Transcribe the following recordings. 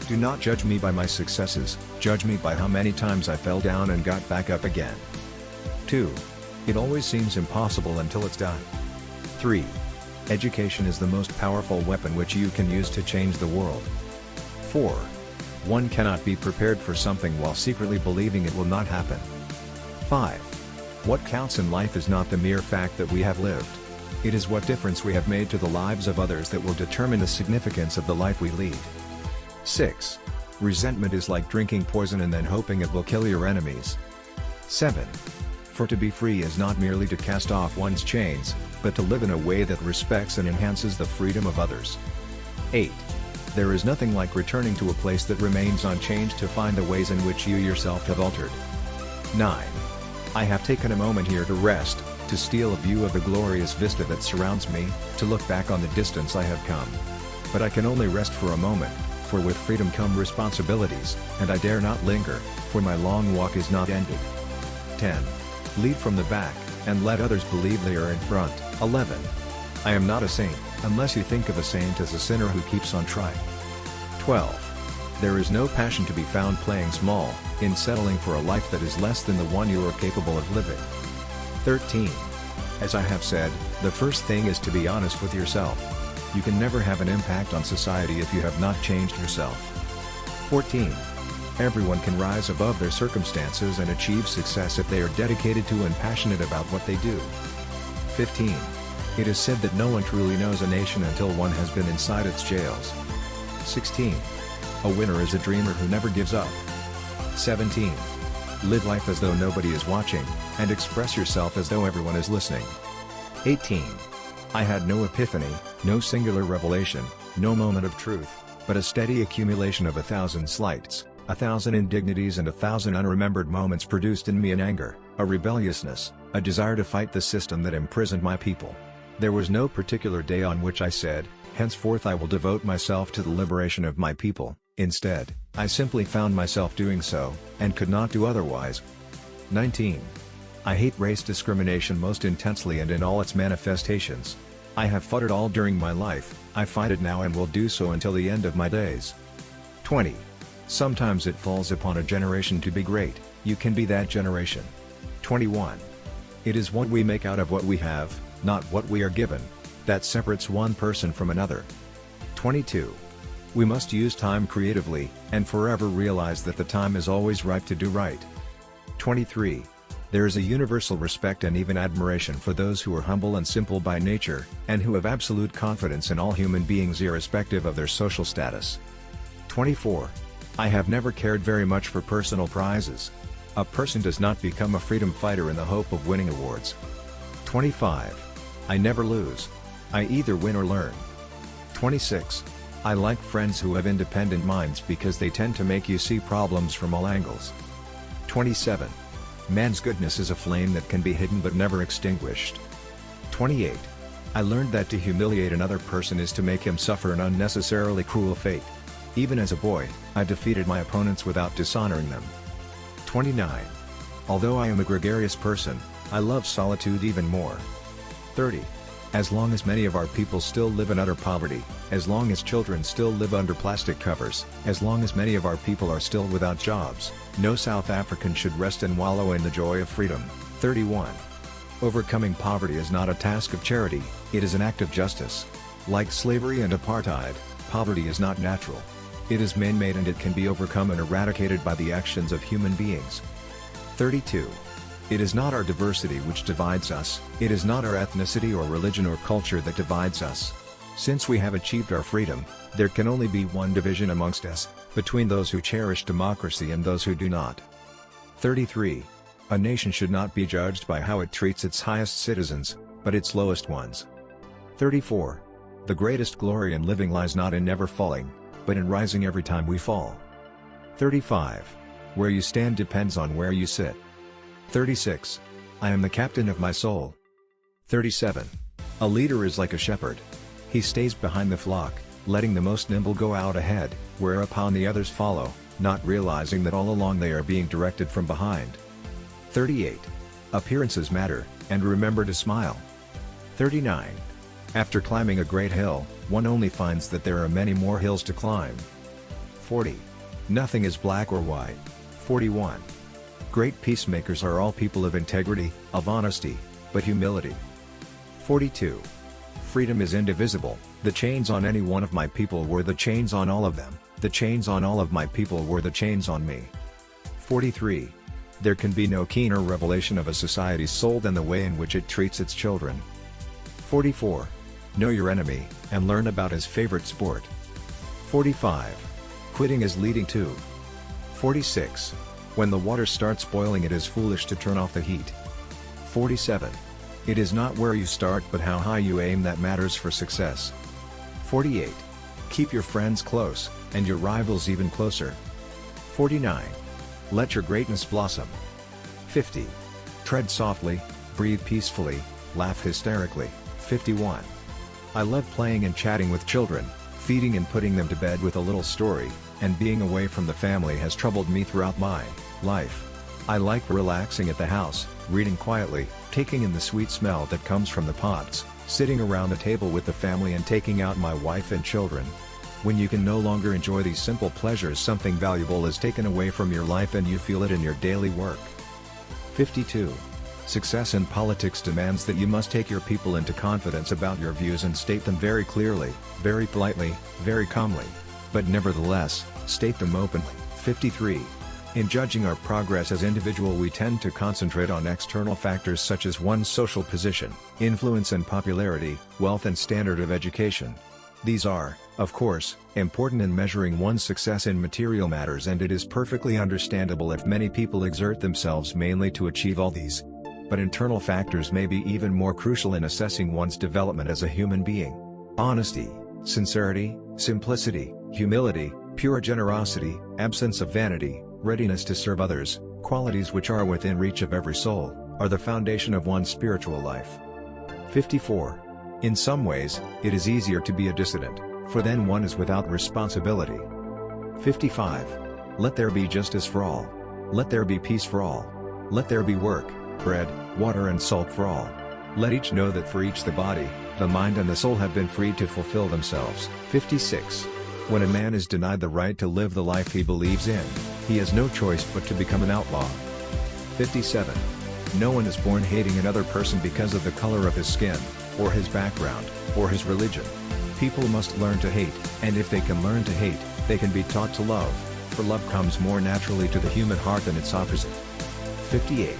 Do not judge me by my successes, judge me by how many times I fell down and got back up again. 2. It always seems impossible until it's done. 3. Education is the most powerful weapon which you can use to change the world. 4. One cannot be prepared for something while secretly believing it will not happen. 5. What counts in life is not the mere fact that we have lived. It is what difference we have made to the lives of others that will determine the significance of the life we lead. 6. Resentment is like drinking poison and then hoping it will kill your enemies. 7. For to be free is not merely to cast off one's chains, but to live in a way that respects and enhances the freedom of others. 8. There is nothing like returning to a place that remains unchanged to find the ways in which you yourself have altered. 9. I have taken a moment here to rest, to steal a view of the glorious vista that surrounds me, to look back on the distance I have come. But I can only rest for a moment, for with freedom come responsibilities, and I dare not linger, for my long walk is not ended. 10. Lead from the back, and let others believe they are in front. 11. I am not a saint, unless you think of a saint as a sinner who keeps on trying. 12. There is no passion to be found playing small, in settling for a life that is less than the one you are capable of living. 13. As I have said, the first thing is to be honest with yourself. You can never have an impact on society if you have not changed yourself. 14. Everyone can rise above their circumstances and achieve success if they are dedicated to and passionate about what they do. 15. It is said that no one truly knows a nation until one has been inside its jails. 16. A winner is a dreamer who never gives up. 17. Live life as though nobody is watching, and express yourself as though everyone is listening. 18. I had no epiphany, no singular revelation, no moment of truth, but a steady accumulation of 1,000 slights, 1,000 indignities and 1,000 unremembered moments produced in me an anger, a rebelliousness, a desire to fight the system that imprisoned my people. There was no particular day on which I said, henceforth I will devote myself to the liberation of my people. Instead, I simply found myself doing so, and could not do otherwise. 19. I hate race discrimination most intensely and in all its manifestations. I have fought it all during my life, I fight it now and will do so until the end of my days. 20. Sometimes it falls upon a generation to be great, you can be that generation. 21. It is what we make out of what we have, not what we are given, that separates one person from another. 22. We must use time creatively, and forever realize that the time is always ripe to do right. 23. There is a universal respect and even admiration for those who are humble and simple by nature, and who have absolute confidence in all human beings irrespective of their social status. 24. I have never cared very much for personal prizes. A person does not become a freedom fighter in the hope of winning awards. 25. I never lose. I either win or learn. 26. I like friends who have independent minds because they tend to make you see problems from all angles. 27. Man's goodness is a flame that can be hidden but never extinguished. 28. I learned that to humiliate another person is to make him suffer an unnecessarily cruel fate. Even as a boy, I defeated my opponents without dishonoring them. 29. Although I am a gregarious person, I love solitude even more. 30. As long as many of our people still live in utter poverty, as long as children still live under plastic covers, as long as many of our people are still without jobs, no South African should rest and wallow in the joy of freedom. 31. Overcoming poverty is not a task of charity, it is an act of justice. Like slavery and apartheid, poverty is not natural. It is man-made and it can be overcome and eradicated by the actions of human beings. 32. It is not our diversity which divides us, it is not our ethnicity or religion or culture that divides us. Since we have achieved our freedom, there can only be one division amongst us, between those who cherish democracy and those who do not. 33. A nation should not be judged by how it treats its highest citizens, but its lowest ones. 34. The greatest glory in living lies not in never falling, but in rising every time we fall. 35. Where you stand depends on where you sit. 36. I am the captain of my soul. 37. A leader is like a shepherd. He stays behind the flock, letting the most nimble go out ahead, whereupon the others follow, not realizing that all along they are being directed from behind. 38. Appearances matter, and remember to smile. 39. After climbing a great hill, one only finds that there are many more hills to climb. 40. Nothing is black or white. 41. Great peacemakers are all people of integrity, of honesty, but humility. 42. Freedom is indivisible. The chains on any one of my people were the chains on all of them. The chains on all of my people were the chains on me. 43. There can be no keener revelation of a society's soul than the way in which it treats its children. 44. Know your enemy, and learn about his favorite sport. 45. Quitting is leading to. 46. When the water starts boiling, it is foolish to turn off the heat. 47. It is not where you start but how high you aim that matters for success. 48. Keep your friends close, and your rivals even closer. 49. Let your greatness blossom. 50. Tread softly, breathe peacefully, laugh hysterically. 51. I love playing and chatting with children, feeding and putting them to bed with a little story, and being away from the family has troubled me throughout my life. I like relaxing at the house, reading quietly, taking in the sweet smell that comes from the pots, sitting around the table with the family and taking out my wife and children. When you can no longer enjoy these simple pleasures, something valuable is taken away from your life and you feel it in your daily work. 52. Success in politics demands that you must take your people into confidence about your views and state them very clearly, very politely, very calmly. But nevertheless, state them openly. 53. In judging our progress as individual, we tend to concentrate on external factors such as one's social position, influence and popularity, wealth and standard of education. These are, of course, important in measuring one's success in material matters, and it is perfectly understandable if many people exert themselves mainly to achieve all these. But internal factors may be even more crucial in assessing one's development as a human being. Honesty, sincerity, simplicity, humility, pure generosity, absence of vanity, readiness to serve others, qualities which are within reach of every soul, are the foundation of one's spiritual life. 54. In some ways, it is easier to be a dissident, for then one is without responsibility. 55. Let there be justice for all. Let there be peace for all. Let there be work, bread, water and salt for all. Let each know that for each the body, the mind and the soul have been freed to fulfill themselves. 56. When a man is denied the right to live the life he believes in, he has no choice but to become an outlaw. 57. No one is born hating another person because of the color of his skin, or his background, or his religion. People must learn to hate, and if they can learn to hate, they can be taught to love, for love comes more naturally to the human heart than its opposite. 58.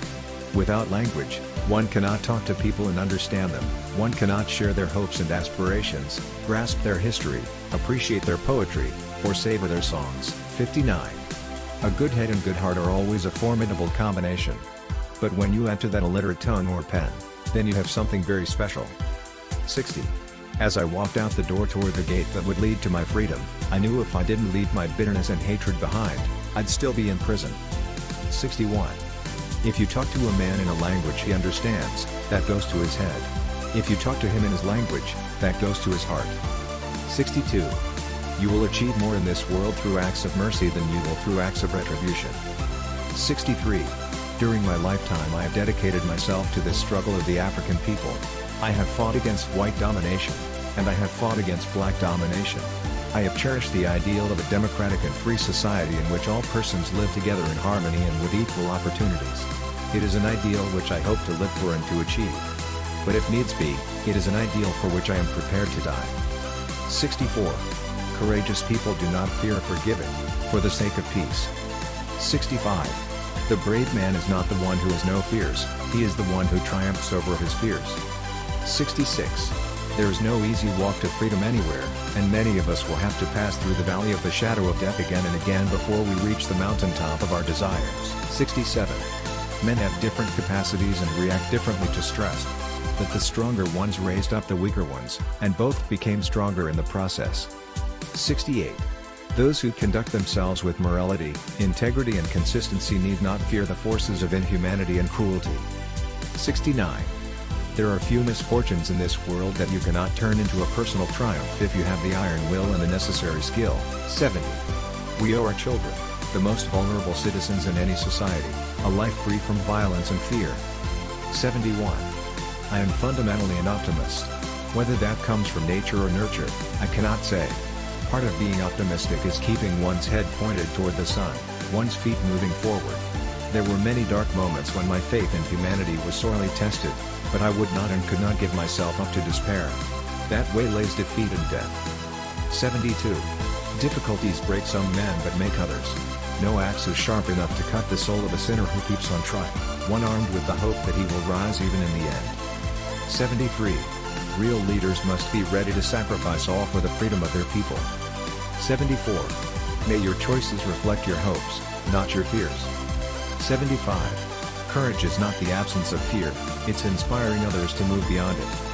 Without language, one cannot talk to people and understand them, one cannot share their hopes and aspirations, grasp their history, appreciate their poetry, or savor their songs. 59. A good head and good heart are always a formidable combination. But when you add to that a literate tongue or pen, then you have something very special. 60. As I walked out the door toward the gate that would lead to my freedom, I knew if I didn't leave my bitterness and hatred behind, I'd still be in prison. 61. If you talk to a man in a language he understands, that goes to his head. If you talk to him in his language, that goes to his heart. 62. You will achieve more in this world through acts of mercy than you will through acts of retribution. 63. During my lifetime I have dedicated myself to this struggle of the African people. I have fought against white domination, and I have fought against black domination. I have cherished the ideal of a democratic and free society in which all persons live together in harmony and with equal opportunities. It is an ideal which I hope to live for and to achieve. But if needs be, it is an ideal for which I am prepared to die. 64. Courageous people do not fear forgiving, for the sake of peace. 65. The brave man is not the one who has no fears, he is the one who triumphs over his fears. 66. There is no easy walk to freedom anywhere, and many of us will have to pass through the valley of the shadow of death again and again before we reach the mountaintop of our desires. 67. Men have different capacities and react differently to stress. But the stronger ones raised up the weaker ones, and both became stronger in the process. 68. Those who conduct themselves with morality, integrity and consistency need not fear the forces of inhumanity and cruelty. 69. There are few misfortunes in this world that you cannot turn into a personal triumph if you have the iron will and the necessary skill. 70. We owe our children, the most vulnerable citizens in any society, a life free from violence and fear. 71. I am fundamentally an optimist. Whether that comes from nature or nurture, I cannot say. Part of being optimistic is keeping one's head pointed toward the sun, one's feet moving forward. There were many dark moments when my faith in humanity was sorely tested, but I would not and could not give myself up to despair. That way lays defeat and death. 72. Difficulties break some men but make others. No axe is sharp enough to cut the soul of a sinner who keeps on trying, one armed with the hope that he will rise even in the end. 73. Real leaders must be ready to sacrifice all for the freedom of their people. 74. May your choices reflect your hopes, not your fears. 75. Courage is not the absence of fear, it's inspiring others to move beyond it.